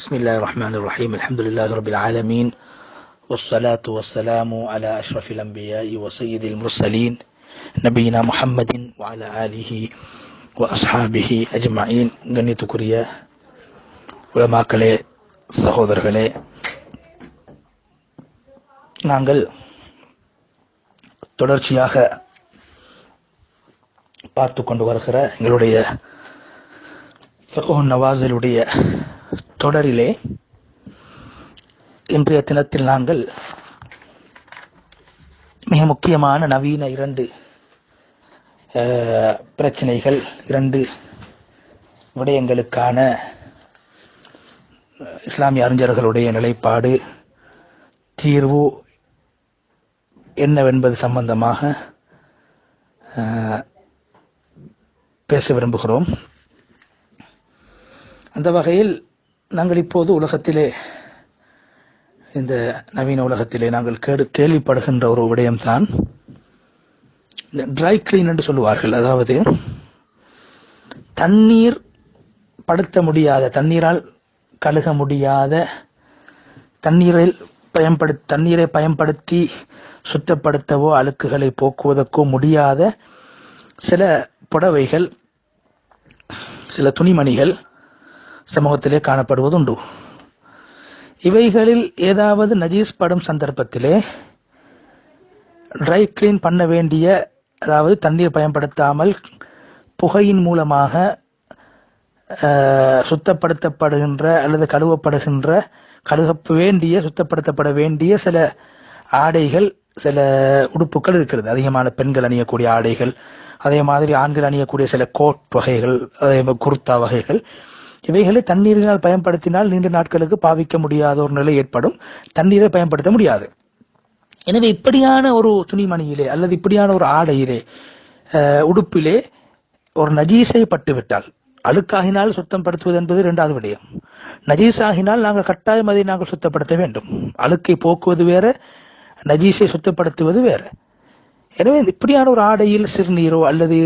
بسم الله الرحمن الرحيم الحمد لله رب العالمين والصلاة والسلام على أشرف الأنبياء وسيد المرسلين نبينا محمد وعلى آله وأصحابه أجمعين கண்ணியத்துக்குரிய உலமாக்களே சகோதரர்களே, நாங்கள் தொடர்ச்சியாக பார்த்து கொண்டு வருகிற எங்களுடைய ஃபிக்ஹுன் நவாஸிலுடைய தொடரிலே இன்றைய தினத்தில் நாங்கள் மிக முக்கியமான நவீன இரண்டு பிரச்சனைகள், இரண்டு விடயங்களுக்கான இஸ்லாமிய அறிஞர்களுடைய நிலைப்பாடு, தீர்வு என்னவென்பது சம்பந்தமாக பேச விரும்புகிறோம். அந்த வகையில் நாங்கள் இப்போது உலகத்திலே, இந்த நவீன உலகத்திலே நாங்கள் கேள்விப்படுகின்ற ஒரு விடயம்தான் இந்த ட்ரை கிளீன் என்று சொல்லுவார்கள். அதாவது தண்ணீர் படுத்த முடியாத, தண்ணீரால் கழுக முடியாத, தண்ணீரை பயன்படுத்தி சுத்தப்படுத்தவோ அழுக்குகளை போக்குவதற்கோ முடியாத சில புடவைகள், சில துணிமணிகள் சமூகத்திலே காணப்படுவதுண்டு. இவைகளில் ஏதாவது நஜீஸ் படும் சந்தர்ப்பத்திலே ட்ரை கிளீன் பண்ண வேண்டிய, அதாவது தண்ணீர் பயன்படுத்தாமல் புகையின் மூலமாக சுத்தப்படுத்தப்படுகின்ற அல்லது சுத்தப்படுத்தப்பட வேண்டிய சில ஆடைகள், சில உடுப்புகள் இருக்கிறது. அதிகமான பெண்கள் அணியக்கூடிய ஆடைகள், அதே மாதிரி ஆண்கள் அணியக்கூடிய சில கோட் வகைகள், அதே குர்தா வகைகள், இவைகளை தண்ணீரினால் பயன்படுத்தினால் நீண்ட நாட்களுக்கு பாவிக்க முடியாத ஒரு நிலை ஏற்படும். தண்ணீரை பயன்படுத்த முடியாது. எனவே இப்படியான ஒரு துணிமணியிலே அல்லது இப்படியான ஒரு ஆடையிலே, உடுப்பிலே ஒரு நஜீஸை பட்டுவிட்டால், அழுக்காகினால் சுத்தப்படுத்துவது என்பது இரண்டாவது விடயம். நஜீஸாகினால் நாங்கள் கட்டாயம் அதை நாங்கள் சுத்தப்படுத்த வேண்டும். அழுக்கை போக்குவது வேற, நஜீஸை சுத்தப்படுத்துவது வேற. எனவே இப்படியான ஒரு ஆடையில் சிறுநீரோ அல்லது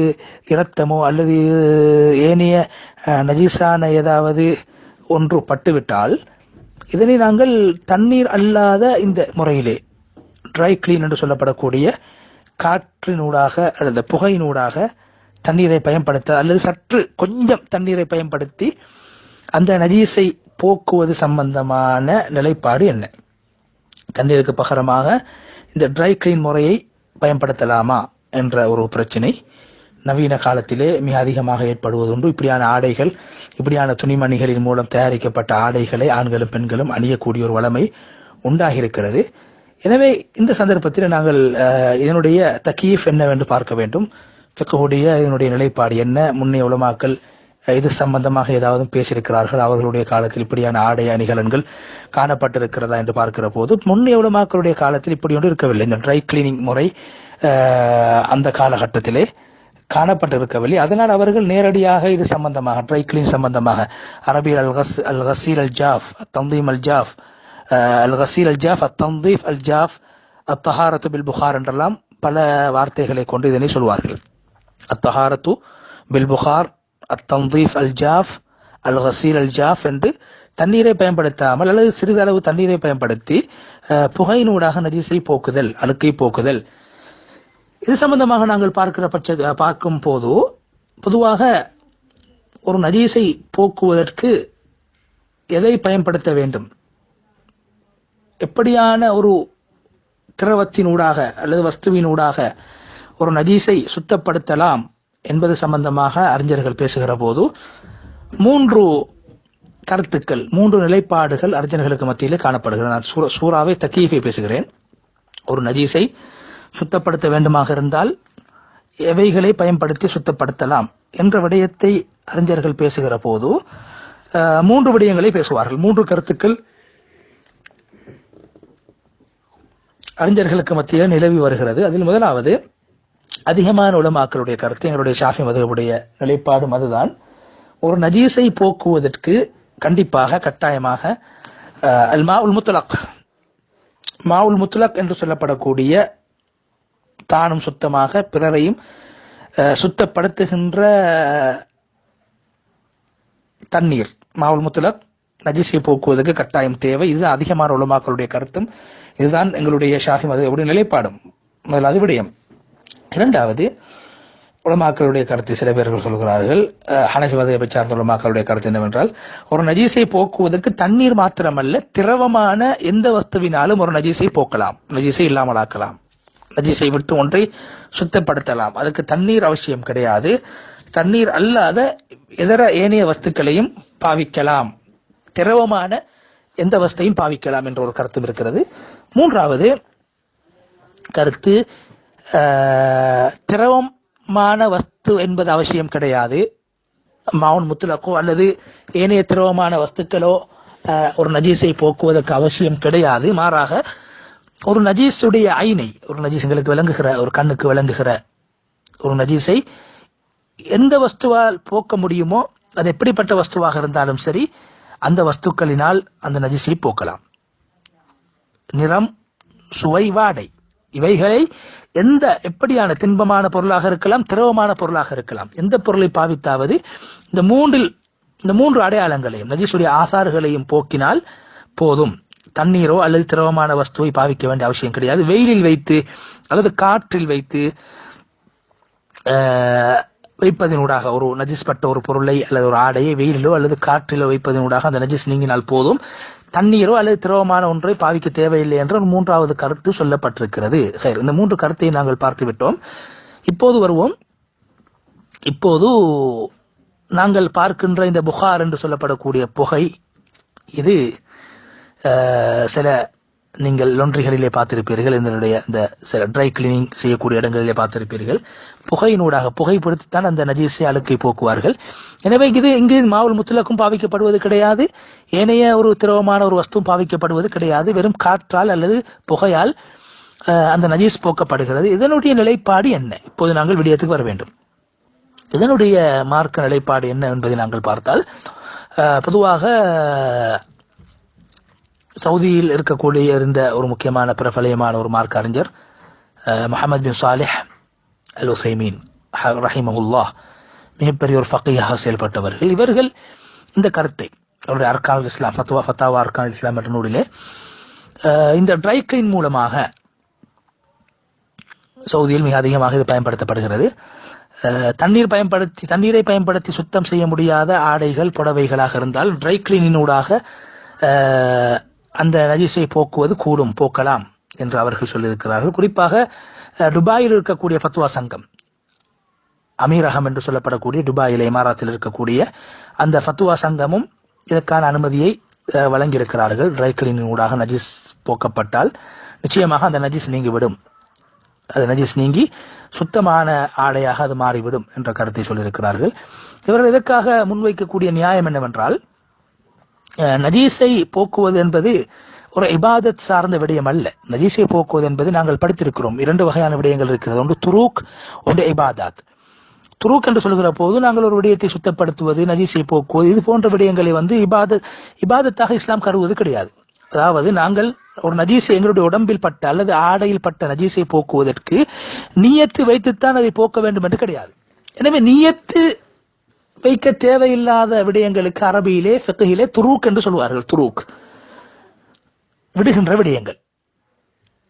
இரத்தமோ அல்லது ஏனைய நஜீஸான ஏதாவது ஒன்று பட்டுவிட்டால், இதனை நாங்கள் தண்ணீர் அல்லாத இந்த முறையிலே ட்ரை கிளீன் என்று சொல்லப்படக்கூடிய காற்றினூடாக அல்லது புகையினூடாக தண்ணீரை பயன்படுத்த அல்லது சற்று கொஞ்சம் தண்ணீரை பயன்படுத்தி அந்த நஜீஸை போக்குவது சம்பந்தமான நிலைப்பாடு என்ன? தண்ணீருக்கு பகரமாக இந்த ட்ரை கிளீன் முறையை பயன்படுத்தலாமா என்ற ஒரு பிரச்சனை நவீன காலத்திலே மிக அதிகமாக ஏற்படுவதுண்டு. இப்படியான ஆடைகள், இப்படியான துணிமணிகளின் மூலம் தயாரிக்கப்பட்ட ஆடைகளை ஆண்களும் பெண்களும் அணியக்கூடிய ஒரு வளமை உண்டாகியிருக்கிறது. எனவே இந்த சந்தர்ப்பத்தில் நாங்கள் இதனுடைய தக்கீஃப் என்னவென்று பார்க்க வேண்டும். ஃபிக்ஹுடைய இதனுடைய நிலைப்பாடு என்ன? முன்னைய உலமாக்கள் இது சம்பந்தமாக ஏதாவது பேசியிருக்கிறார்கள்? அவர்களுடைய காலத்தில் இப்படியான ஆடை அணிகலன்கள் காணப்பட்டிருக்கிறதா என்று பார்க்கிற போது, முன்னைய உலமாக்களுடைய காலத்தில் இப்படி ஒன்று இருக்கவில்லை. இந்த ட்ரை கிளீனிங் முறை அந்த காலகட்டத்திலே காணப்பட்டிருக்கவில்லை. அதனால் அவர்கள் நேரடியாக இது சம்பந்தமாக, ட்ரை கிளீன் சம்பந்தமாக, அரபியில் அல் கசீல் அல் ஜாஃப், தந்தீம் அல் ஜாஃப், அல் கசீல் அல் ஜாஃப், தந்தீஃப் அல் ஜாஃப், அத்தஹாரத்து பில் புகார் என்றெல்லாம் பல வார்த்தைகளை கொண்டு இதனை சொல்வார்கள். அத்தஹாரத்து பில் புகார், அத்தந்தீஃப் அல் ஜாஃப், அல் கசீல் அல் ஜாஃப் என்று தண்ணீரை பயன்படுத்தாமல் அல்லது சிறிதளவு தண்ணீரை பயன்படுத்தி புகையினூடாக நஜீஸை போக்குதல், அழுக்கை போக்குதல். இது சம்பந்தமாக நாங்கள் பார்க்கும் போது, பொதுவாக ஒரு நஜீஸை போக்குவதற்கு எதை பயன்படுத்த வேண்டும், எப்படியான ஒரு திரவத்தினூடாக அல்லது வஸ்துவினூடாக ஒரு நஜீஸை சுத்தப்படுத்தலாம் என்பது சம்பந்தமாக அறிஞர்கள் பேசுகிற போது மூன்று கருத்துக்கள், மூன்று நிலைப்பாடுகள் அறிஞர்களுக்கு மத்தியிலே காணப்படுகிறது. நான் சூறாவை தக்கீஃபை பேசுகிறேன். ஒரு நஜீஸை சுத்தப்படுத்த வேண்டுமாக இருந்தால் எவைகளை பயன்படுத்தி சுத்தப்படுத்தலாம் என்ற விடயத்தை அறிஞர்கள் பேசுகிற போது மூன்று விடயங்களை பேசுவார்கள். மூன்று கருத்துக்கள் அறிஞர்களுக்கு மத்தியில் நிலவி வருகிறது. அதில் முதலாவது, அதிகமான உலமாக்களுடைய கருத்து, எங்களுடைய ஷாஃபி மதுஹபுடைய நிலைப்பாடும் அதுதான், ஒரு நஜீஸை போக்குவதற்கு கண்டிப்பாக கட்டாயமாக அல் மாஉல் முத்லக், மாஉல் முத்லக் என்று சொல்லப்படக்கூடிய தானும் சுத்தமாக பிறரையும் சுத்தப்படுத்துகின்ற தண்ணீர், மாவுல் முத்தலக் நஜீஸை போக்குவதற்கு கட்டாயம் தேவை. இதுதான் அதிகமான உலமாக்களுடைய கருத்தும், இதுதான் எங்களுடைய ஷாஃபி மதுஹபுடைய நிலைப்பாடும். முதல் அது விடயம். இரண்டாவது, உலமாக்களுடைய கருத்து சில பேர்கள் சொல்கிறார்கள், ஹனஃபி மதுஹபை சார்ந்த உலமாக்களுடைய கருத்து என்னவென்றால், ஒரு நஜீஸை போக்குவதற்கு தண்ணீர் மாத்திரமல்ல, திரவமான எந்த வஸ்துவினாலும் ஒரு நஜீஸை போக்கலாம், நஜீஸை இல்லாமலாக்கலாம், நஜீஸை விட்டு ஒன்றை சுத்தப்படுத்தலாம். அதுக்கு தண்ணீர் அவசியம் கிடையாது. தண்ணீர் அல்லாத இதர ஏனைய வஸ்துக்களையும் பாவிக்கலாம், திரவமான எந்த வஸ்தையும் பாவிக்கலாம் என்ற ஒரு கருத்தும் இருக்கிறது. மூன்றாவது கருத்து, திரவமான வஸ்து என்பது அவசியம் கிடையாது. மவுன் முத்துலக்கோ அல்லது ஏனைய திரவமான வஸ்துக்களோ ஒரு நஜீஸை போக்குவதற்கு அவசியம் கிடையாது. மாறாக ஒரு நஜீஸுடைய ஐனை, ஒரு நஜீஸ்களுக்கு விளங்குகிற, ஒரு கண்ணுக்கு விளங்குகிற ஒரு நஜீஸை எந்த வஸ்துவால் போக்க முடியுமோ, அது எப்படிப்பட்ட வஸ்துவாக இருந்தாலும் சரி, அந்த வஸ்துக்களினால் அந்த நஜீஸை போக்கலாம். நிறம், சுவை, வாடை, இவைகளை எந்த எப்படியான தின்பமான பொருளாக இருக்கலாம், திரவமான பொருளாக இருக்கலாம், எந்த பொருளை பாவித்தாவது இந்த மூன்று அடையாளங்களையும் நஜீஸுடைய ஆசார்களையும் போக்கினால் போதும். தண்ணீரோ அல்லது திரவமான வஸ்துவை பாவிக்க வேண்டிய அவசியம் கிடையாது. வெயிலில் வைத்து அல்லது காற்றில் வைத்து வைப்பதனூடாக ஒரு நஜீஸ் பட்ட ஒரு பொருளை அல்லது ஒரு ஆடையை வெயிலிலோ அல்லது காற்றிலோ வைப்பதனூடாக அந்த நஜீஸ் நீங்கினால் போதும். தண்ணீரோ அல்லது திரவமான ஒன்றை பாவிக்க தேவையில்லை என்ற ஒரு மூன்றாவது கருத்து சொல்லப்பட்டிருக்கிறது. இந்த மூன்று கருத்தை நாங்கள் பார்த்து விட்டோம். இப்போது வருவோம். இப்போது நாங்கள் பார்க்கின்ற இந்த புகார் என்று சொல்லப்படக்கூடிய புகை, இது சில நீங்கள் லொன்றிகளிலே பார்த்திருப்பீர்கள், இதனுடைய இந்த சில ட்ரை கிளீனிங் செய்யக்கூடிய இடங்களிலே பார்த்திருப்பீர்கள். புகையினூடாக புகைப்படுத்தித்தான் அந்த நஜீஸை அழுக்கை போக்குவார்கள். எனவே இது இங்கு மாவுல் முத்துலக்கும் பாவிக்கப்படுவது கிடையாது, ஏனைய ஒரு திரவமான ஒரு வஸ்துவும் பாவிக்கப்படுவது கிடையாது. வெறும் காற்றால் அல்லது புகையால் அந்த நஜீஸ் போக்கப்படுகிறது. இதனுடைய நிலைப்பாடு என்ன? இப்போது நாங்கள் விடயத்துக்கு வர வேண்டும். இதனுடைய மார்க்க நிலைப்பாடு என்ன என்பதை நாங்கள் பார்த்தால், பொதுவாக சவுதியில் இருக்கக்கூடிய இருந்த ஒரு முக்கியமான பிரபலயமான ஒரு மார்க்க அறிஞர் முஹம்மது பின் சாலிஹ் அல் உசைமீன் ரஹிமஹுல்லாஹ், மிகப்பெரிய ஒரு ஃபக்கீஹாக செயல்பட்டவர்கள். இவர்கள் இந்த கருத்தை அவருடைய அர்கான் இஸ்லாம், ஃபத்வா அர்கான் இஸ்லாம் என்ற நூலிலே இந்த ட்ரை கிளீன் மூலமாக சவுதியில் மிக அதிகமாக இது பயன்படுத்தப்படுகிறது. தண்ணீரை பயன்படுத்தி சுத்தம் செய்ய முடியாத ஆடைகள், புடவைகளாக இருந்தால் ட்ரை கிளீனினூடாக அந்த நஜீஸை போக்குவது கூடும், போக்கலாம் என்று அவர்கள் சொல்லியிருக்கிறார்கள். குறிப்பாக துபாயில் இருக்கக்கூடிய ஃபத்வா சங்கம், அமீரகம் என்று சொல்லப்படக்கூடிய துபாயில் இமாராத்தில் இருக்கக்கூடிய அந்த ஃபத்வா சங்கமும் இதற்கான அனுமதியை வழங்கியிருக்கிறார்கள். ட்ரை கிளீனின் ஊடாக நஜீஸ் போக்கப்பட்டால் நிச்சயமாக அந்த நஜீஸ் நீங்கிவிடும், அது நஜீஸ் நீங்கி சுத்தமான ஆடையாக அது மாறிவிடும் என்ற கருத்தை சொல்லியிருக்கிறார்கள். இவர்கள் இதற்காக முன்வைக்கக்கூடிய நியாயம் என்னவென்றால், நஜீஸை போக்குவது என்பது ஒரு இபாதத் சார்ந்த விடயம் அல்ல. நஜீஸை போக்குவது என்பது நாங்கள் படித்திருக்கிறோம், இரண்டு வகையான விடயங்கள் இருக்கிறது. ஒன்று துரூக், ஒன்று இபாதாத். துரூக் என்று சொல்கிற போது நாங்கள் ஒரு விடயத்தை சுத்தப்படுத்துவது, நஜீஸை போக்குவது, இது போன்ற விடயங்களை இபாதத்தாக இஸ்லாம் கருவது கிடையாது. அதாவது நாங்கள் ஒரு நஜீஸை எங்களுடைய உடம்பில் பட்ட அல்லது ஆடையில் பட்ட நஜீஸை போக்குவதற்கு நியத்து வைத்துத்தான் அதை போக்க வேண்டும் என்று கிடையாது. எனவே நியத்து வைக்க தேவையில்லாத விடயங்களுக்கு அரபியிலே ஃபிக்ஹிலே துரூக் என்று சொல்வார்கள். துரூக், விடுகின்ற விடயங்கள்.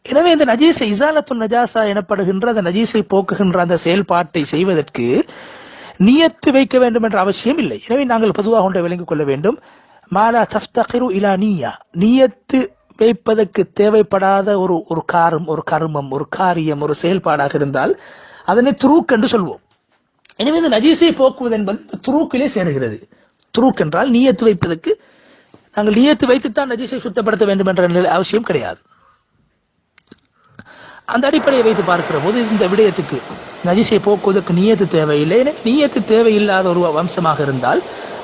எனவே இந்த நஜீஸை இஸாலத்துன் நஜாசா எனப்படுகின்ற அந்த நஜீஸை போக்குகின்ற அந்த செயல்பாட்டை செய்வதற்கு நியத்து வைக்க வேண்டும் என்ற அவசியம் இல்லை. எனவே நாங்கள் பொதுவாக ஒன்றை விளங்கிக் கொள்ள வேண்டும், மாலா தஃப்தகிரு இலா நிய்யா, நியத்து வைப்பதற்கு தேவைப்படாத ஒரு கர்மம், ஒரு காரியம், ஒரு செயல்பாடாக இருந்தால் அதனை துரூக் என்று சொல்வோம். எனவே இந்த நஜீஸை போக்குவது என்பது துரூக்கிலே சேருகிறது. துரூக் என்றால் நியத்து வைப்பதற்கு, நாங்கள் நியத்து வைத்துத்தான் நஜீஸை சுத்தப்படுத்த வேண்டும் என்ற அவசியம் கிடையாது. அந்த அடிப்படையை வைத்து பார்க்கிற போது இந்த விடயத்துக்கு நஜீஸை போக்குவதற்கு நியத்து தேவையில்லை. நியத்து தேவையில்லாத ஒரு வம்சமாக இருந்தால்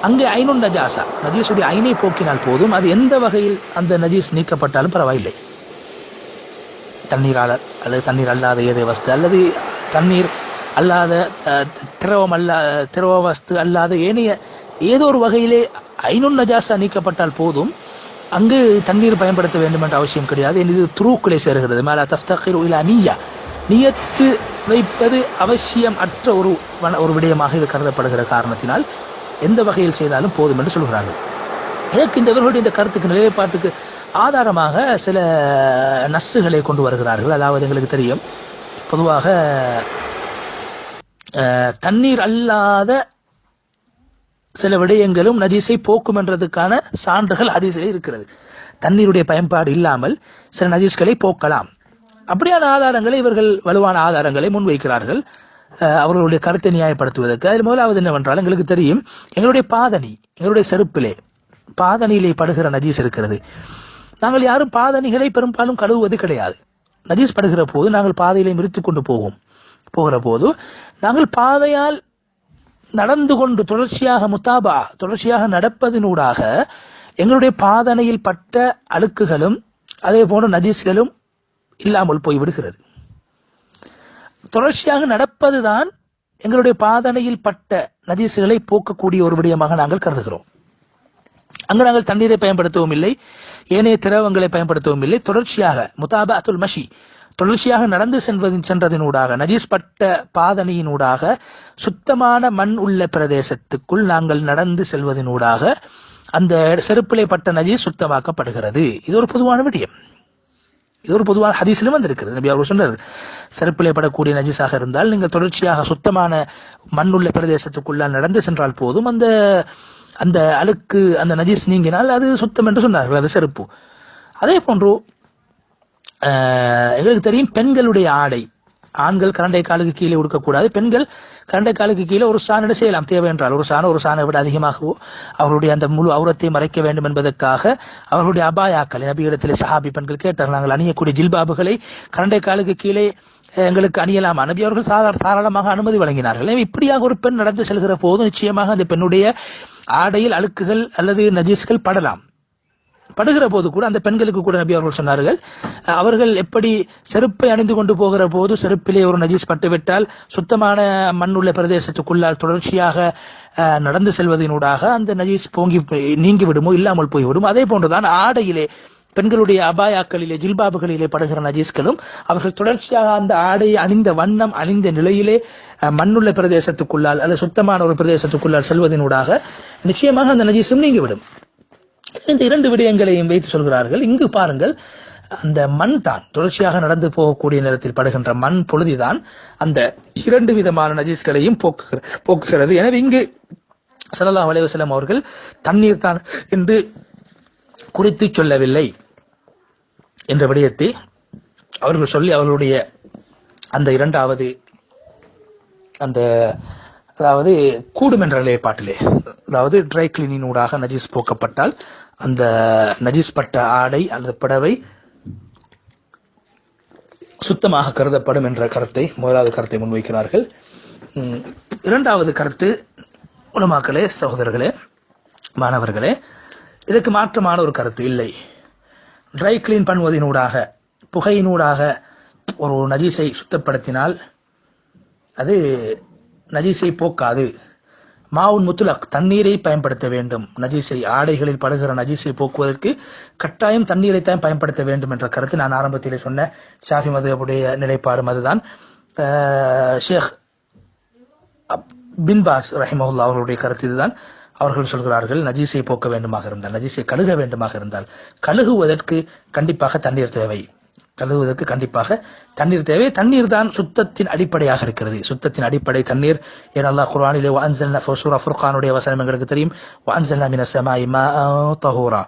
அங்கே ஐனுன் நஜாசா, நஜீஸுடைய ஐனை போக்கினால் போதும். அது எந்த வகையில் அந்த நஜீஸ் நீக்கப்பட்டாலும் பரவாயில்லை. தண்ணீர் அல்லது தண்ணீர் அல்லாத ஏதே வஸ்து அல்லது தண்ணீர் அல்லாத திரவ வஸ்து அல்லாத ஏனைய ஏதோ ஒரு வகையிலே ஐனுன் நஜாசா நீக்கப்பட்டால் போதும். அங்கு தண்ணீர் பயன்படுத்த வேண்டும் என்ற அவசியம் கிடையாது. இது துரூக்கிலே சேருகிறது. மேலா தஃப்தகிரு இலா நிய்யா, நியத்து வைப்பது அவசியம் அற்ற ஒரு விடயமாக இது கருதப்படுகிற காரணத்தினால் எந்த வகையில் செய்தாலும் போதும் என்று சொல்கிறார்கள். இதற்கு இவர்களுடைய இந்த கருத்துக்கு நிலைப்பாட்டுக்கு ஆதாரமாக சில நஸ்ஸுகளை கொண்டு வருகிறார்கள். அதாவது எங்களுக்கு தெரியும், பொதுவாக தண்ணீர் அல்லாத சில விடயங்களும் நஜீஸை போக்கும் என்றதுக்கான சான்றுகள் ஹதீஸிலே இருக்கிறது. தண்ணீருடைய பயன்பாடு இல்லாமல் சில நஜீஸ்களை போக்கலாம். அப்படியான ஆதாரங்களை இவர்கள் வலுவான ஆதாரங்களை முன்வைக்கிறார்கள் அவர்களுடைய கருத்தை நியாயப்படுத்துவதற்கு. அதில் முதலாவது என்னவென்றால், எங்களுக்கு தெரியும் எங்களுடைய பாதணி, எங்களுடைய செருப்பிலே பாதணியிலே படுகிற நஜீஸ் இருக்கிறது. நாங்கள் யாரும் பாதணிகளை பெரும்பாலும் கழுவுவது கிடையாது. நஜீஸ் படுகிற போது நாங்கள் பாதையிலே மிரித்து கொண்டு போகிற போது நாங்கள் பாதையால் நடந்து கொண்டு தொடர்ச்சியாக நடப்பதனூடாக எங்களுடைய பாதனையில் பட்ட அழுக்குகளும் அதே போன்ற நஜீஸ்களும் இல்லாமல் போய்விடுகிறது. தொடர்ச்சியாக நடப்பதுதான் எங்களுடைய பாதனையில் பட்ட நஜீஸ்களை போக்கக்கூடிய ஒரு விடயமாக நாங்கள் கருதுகிறோம். அங்கு நாங்கள் தண்ணீரை பயன்படுத்தவும் இல்லை, ஏனைய திரவங்களை பயன்படுத்தவும் இல்லை. தொடர்ச்சியாக முதாபஅத்துல் மஷி, தொடர்ச்சியாக நடந்து சென்றதினூடாக நஜீஸ் பட்ட பாதனையினூடாக சுத்தமான மண் உள்ள பிரதேசத்துக்குள் நாங்கள் நடந்து செல்வதனூடாக அந்த செருப்பிலே பட்ட நஜீஸ் சுத்தமாக்கப்படுகிறது. இது ஒரு பொதுவான விடயம். இது ஒரு பொதுவான ஹதீஸிலும் வந்திருக்கிறது. நபி அவர்கள் சொன்னார், செருப்பிலே படக்கூடிய நஜீஸாக இருந்தால் நீங்கள் தொடர்ச்சியாக சுத்தமான மண் உள்ள பிரதேசத்துக்குள்ளால் நடந்து சென்றால் போதும், அந்த அழுக்கு அந்த நஜீஸ் நீங்கினால் அது சுத்தம் என்று சொன்னார்கள். அது செருப்பு. அதே போன்று எங்களுக்கு தெரியும், பெண்களுடைய ஆடை, ஆண்கள் கரண்டை காலுக்கு கீழே உடுக்கக்கூடாது. பெண்கள் கரண்டை காலுக்கு கீழே ஒரு சாணை செய்யலாம் தேவை என்றால். ஒரு சாணை விட அதிகமாகவோ அவருடைய அந்த முழு அவுரத்தை மறைக்க வேண்டும் என்பதற்காக அவர்களுடைய அபாயாக்கள், நபியிடத்திலே சஹாபி பெண்கள் கேட்டார்கள், நாங்கள் அணியக்கூடிய ஜில்பாபுகளை கரண்டை காலுக்கு கீழே எங்களுக்கு அணியலாமா? நபி அவர்கள் தாராளமாக அனுமதி வழங்கினார்கள். இப்படியாக ஒரு பெண் நடந்து செல்கிற போது நிச்சயமாக அந்த பெண்ணுடைய ஆடையில் அழுக்குகள் அல்லது நஜீஸ்கள் படுகிற போது கூட அந்த பெண்களுக்கு கூட நபி அவர்கள் சொன்னார்கள், அவர்கள் எப்படி செருப்பை அணிந்து கொண்டு போகிற போது செருப்பிலே ஒரு நஜீஸ் பட்டுவிட்டால் சுத்தமான மண்ணுள்ள பிரதேசத்துக்குள்ளால் தொடர்ச்சியாக நடந்து செல்வதனூடாக அந்த நஜீஸ் நீங்கி விடுமோ, இல்லாமல் போய்விடும். அதே போன்றுதான் ஆடையிலே, பெண்களுடைய அபாயாக்களிலே, ஜில்பாபுகளிலே படுகிற நஜீஸ்களும் அவர்கள் தொடர்ச்சியாக அந்த ஆடையை அணிந்த வண்ணம், அணிந்த நிலையிலே மண்ணுள்ள பிரதேசத்துக்குள்ளால் அல்லது சுத்தமான ஒரு பிரதேசத்துக்குள்ளால் செல்வதனூடாக நிச்சயமாக அந்த நஜீஸும் நீங்கிவிடும். இந்த இரண்டு விடயங்களையும் வைத்து சொல்கிறார்கள். இங்கு பாருங்கள், அந்த மண் தான் தொடர்ச்சியாக நடந்து போகக்கூடிய நேரத்தில் படுகின்ற மண் பொழுதுதான் அந்த இரண்டு விதமான நஜீஸ்களையும் போக்குகிறது. எனவே இங்கு ஸல்லல்லாஹு அலைஹி வஸல்லம் அவர்கள் தண்ணீர் தான் என்று குறித்து சொல்லவில்லை என்ற விடயத்தை அவர்கள் சொல்லி, அவர்களுடைய அந்த இரண்டாவது அதாவது கூடும் என்ற நிலைப்பாட்டிலே, அதாவது ட்ரை கிளீனிங் ஊடாக நஜீஸ் போக்கப்பட்டால் அந்த நஜீஸ் பட்ட ஆடை அல்லது புடவை சுத்தமாக கருதப்படும் என்ற கருத்தை, முதலாவது கருத்தை முன்வைக்கிறார்கள். இரண்டாவது கருத்து, உலமாக்களே, சகோதரர்களே, மாணவர்களே, இதற்கு மாற்றமான ஒரு கருத்து இல்லை. ட்ரை கிளீன் பண்ணுவதனூடாக, புகையினூடாக ஒரு நஜீஸை சுத்தப்படுத்தினால் அது நஜீஸை போக்காது. மாவுன் முத்துலக், தண்ணீரை பயன்படுத்த வேண்டும். நஜீஸை, ஆடைகளில் படுகிற நஜீஸை போக்குவதற்கு கட்டாயம் தண்ணீரை தான் பயன்படுத்த வேண்டும் என்ற கருத்து நான் ஆரம்பத்திலே சொன்ன ஷாஃபி மதுஹபுடைய நிலைப்பாடும் அதுதான். ஷேக் பின் பாஸ் ரஹிமஹுல்லாஹ் அவர்களுடைய கருத்து இதுதான். அவர்கள் சொல்கிறார்கள், நஜீஸை போக்க வேண்டுமாக இருந்தால், நஜீஸை கழுக வேண்டுமாக இருந்தால், கழுகுவதற்கு கண்டிப்பாக தண்ணீர் தேவை. தண்ணீர் தான் சுத்தத்தின் அடிப்படையாக இருக்கிறது. சுத்தத்தின் அடிப்படை தண்ணீர். ஏன் அல்லாஹ் குர்ஆனிலே வஅன்ஸல்னா சூரா ஃபுர்கானுடைய வசனம் எங்களுக்கு தெரியும், வஅன்ஸல்னா மினஸ் ஸமாஇ மாஅன் தஹூரா,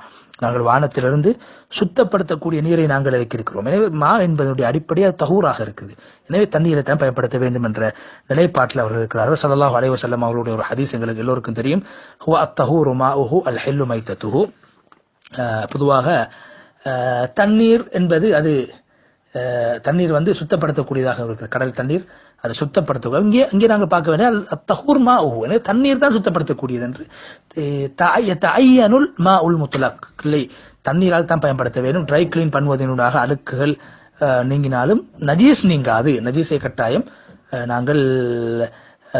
நாங்கள் வானத்திலிருந்து சுத்தப்படுத்தக்கூடிய நீரை நாங்கள் இறக்கியிருக்கிறோம். எனவே மா என்பதனுடைய அடிப்படை அது தஹூராக இருக்குது. எனவே தண்ணீரை தான் பயன்படுத்த வேண்டும் என்ற நிலைப்பாட்டில் அவர்கள் இருக்கிறார்கள். ஸல்லல்லாஹு அலைஹி வஸல்லம் அவர்களுடைய ஒரு ஹதீஸ் எங்களுக்கு எல்லோருக்கும் தெரியும், ஹுவ அத்தஹூரு மாஉஹு அல் ஹில்லு மைத்தத்துஹு. பொதுவாக தண்ணீர் என்பது அது தண்ணீர் சுத்தப்படுத்தக்கூடியதாக இருக்கிறது. கடல் தண்ணீர் அதை சுத்தப்படுத்த, இங்கே நாங்கள் பார்க்க வேண்டிய தஹூர் மாஉஹு, தண்ணீர் தான் சுத்தப்படுத்தக்கூடியது என்று. தஅய்யனுல் மாஉல் முத்லக், இல்லை, தண்ணீரால் தான் பயன்படுத்த வேண்டும். ட்ரை கிளீன் பண்ணுவதனூடாக அழுக்குகள் நீங்கினாலும் நஜீஸ் நீங்காது. நஜீஸை கட்டாயம் நாங்கள்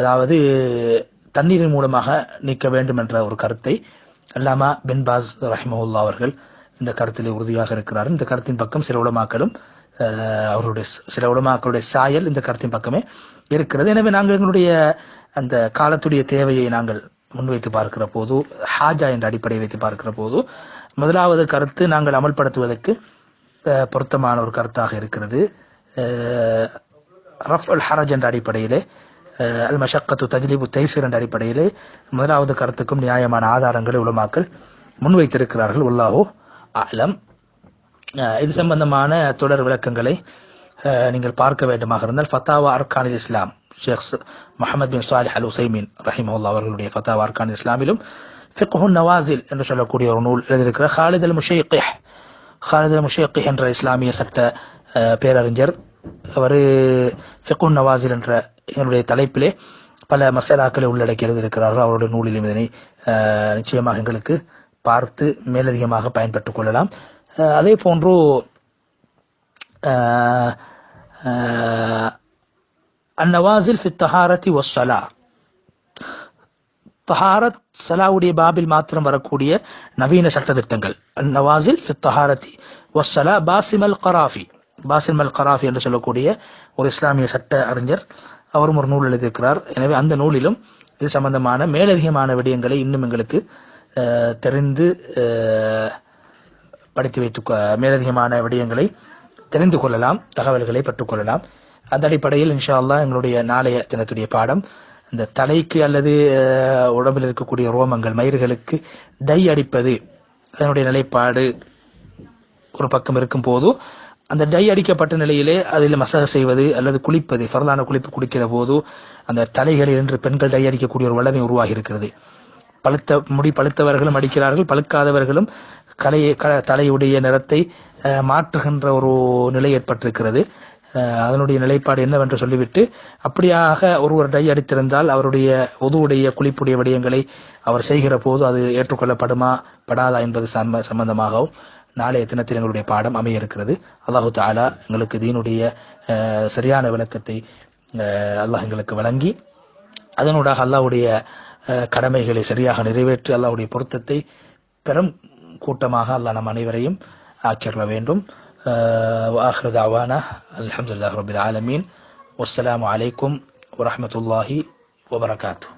அதாவது தண்ணீரின் மூலமாக நீக்க வேண்டும் என்ற ஒரு கருத்தை அல்லாமா பின் பாஸ் ரஹிமஹுல்லாஹ் அவர்கள் இந்த கருத்திலே உறுதியாக இருக்கிறார். இந்த கருத்தின் பக்கம் சில உலமாக்களும் சில உலமாக்களுடைய சாயல் இந்த கருத்தின் பக்கமே இருக்கிறது. எனவே நாங்கள் எங்களுடைய அந்த காலத்துடைய தேவையை நாங்கள் முன்வைத்து பார்க்கிற போது, ஹாஜா என்ற அடிப்படையை வைத்து பார்க்கிற போது, முதலாவது கருத்து நாங்கள் அமல்படுத்துவதற்கு பொருத்தமான ஒரு கருத்தாக இருக்கிறது. ரஃப் அல் ஹரஜ் என்ற அடிப்படையிலே, அல் மஷக்கத்து தஜ்லிபு தைசீர் என்ற அடிப்படையிலே முதலாவது கருத்துக்கும் நியாயமான ஆதாரங்களை உலமாக்கள் முன்வைத்திருக்கிறார்கள். வல்லாஹு அலம். இது சம்பந்தமான தொடர் விளக்கங்களை நீங்கள் பார்க்க வேண்டுமாக இருந்தால் ஃபத்தாவா அர்கானில் இஸ்லாம், ஷேக் முஹம்மது பின் சாலிஹ் அல் உசைமீன் ரஹிமஹுல்லாஹ் அவர்களுடைய ஃபத்தாவா அர்கானில் இஸ்லாமிலும் ஃபிக்ஹுன் நவாசில் என்று சொல்லக்கூடிய ஒரு நூல் எழுதியிருக்கிற ஹாலித் அல் முஷைக்கிஹ் என்ற இஸ்லாமிய சட்ட பேரறிஞர், அவர் ஃபிக்ஹுன் நவாசில் என்ற என்னுடைய தலைப்பிலே பல மசாலாக்களை உள்ளடக்கி எழுதியிருக்கிறார்கள். அவருடைய நூலிலும் இதனை நிச்சயமாக எங்களுக்கு பார்த்து மேலதிகமாக பயன்பெற்றுக் கொள்ளலாம். அதே போன்று அந்நவாசில் ஃபி தஹாரத்தி வஸ்ஸலா, தஹாரத் சலாவுடைய பாபில் மாத்திரம் வரக்கூடிய நவீன சட்டத்திட்டங்கள். அந்நவாசில் ஃபி தஹாரத்தி வஸ்ஸலா பாசிம் அல் கராஃபி என்று சொல்லக்கூடிய ஒரு இஸ்லாமிய சட்ட அறிஞர், அவரும் ஒரு நூல் எழுதியிருக்கிறார். எனவே அந்த நூலிலும் இது சம்பந்தமான மேலதிகமான விடயங்களை இன்னும் எங்களுக்கு தெரிந்து படித்து வைத்து மேலதிகமான விடயங்களை தெரிந்து கொள்ளலாம், தகவல்களை பெற்றுக்கொள்ளலாம். அந்த அடிப்படையில் இன்ஷா அல்லாஹ் எங்களுடைய நாளைய தினத்துடைய பாடம், இந்த தலைக்கு அல்லது உடம்பில் இருக்கக்கூடிய ரோமங்கள் மயிர்களுக்கு டை அடிப்பது, அதனுடைய நிலைப்பாடு ஒரு பக்கம் இருக்கும் போது, அந்த டை அடிக்கப்பட்ட நிலையிலே அதில் மசாஜ் செய்வது அல்லது குளிப்பது, ஃபர்லான குளிப்பு குடிக்கிற போது அந்த தலைகளில் என்று பெண்கள் டை அடிக்கக்கூடிய ஒரு வல்லமை உருவாகி இருக்கிறது. பழுத்தவர்களும் அடிக்கிறார்கள், பழுக்காதவர்களும் தலையுடைய நிறத்தை மாற்றுகின்ற ஒரு நிலை ஏற்பட்டிருக்கிறது. அதனுடைய நிலைப்பாடு என்னவென்று சொல்லிவிட்டு, அப்படியாக ஒருவர் டை அடித்திருந்தால் அவருடைய ஒதுவுடைய குளிப்புடைய விடயங்களை அவர் செய்கிற போது அது ஏற்றுக்கொள்ளப்படுமா படாதா என்பது சம்பந்தமாகவும் நாளைய தினத்தில் எங்களுடைய பாடம் அமைய இருக்கிறது. அல்லாஹு தஆலா எங்களுக்கு தீனுடைய சரியான விளக்கத்தை அல்லாஹ் எங்களுக்கு வழங்கி, அதனூடாக அல்லாஹ்வுடைய கடமைகளை சரியாக நிறைவேற்றி அல்லாஹ்வுடைய பொருத்தத்தை பெரும் கூட்டமாக அல்லாஹ் நம் அனைவரையும் ஆக்கிட வேண்டும். وآخر دعوانا الحمد لله رب العالمين والسلام عليكم ورحمة الله وبركاته.